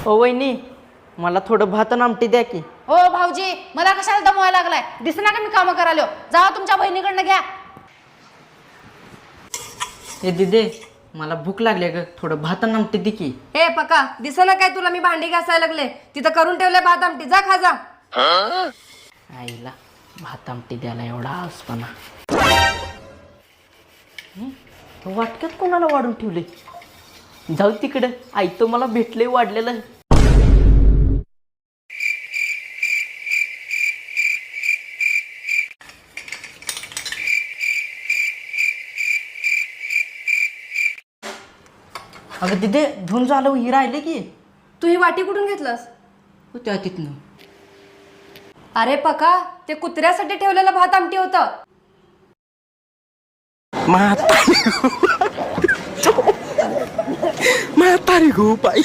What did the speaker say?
ओ वहिनी, मला थोडं भात आणि आमटी द्या की. हो भाऊजी, मला कशाला दमवायला लागलाय? दिसना का मी कामं करायलो? जावा तुमच्या बहिणीकडनं घ्या. हे दिदे, मला भूक लागली ग, थोडं भात आणि आमटी दे की. हे पका, दिसेना काय तुला मी भांडी घासायला लागले? तिथं करून ठेवलंय भात आमटी, जा खा जा. आईला भात आमटी द्यायला एवढा आसपणा. वाटक्यात कोणाला वाढून ठेवले? जाऊ तिकडे, आई तो मला भेटले वाढलेलं. अगं तिथे धुवून झालं, ही राहिले की. तू ही वाटी कुठून घेतलंस? त्या तिथनं. अरे पका, ते कुत्र्यासाठी ठेवलेलं भात आमटी होतं. म्हातारी खूप आई.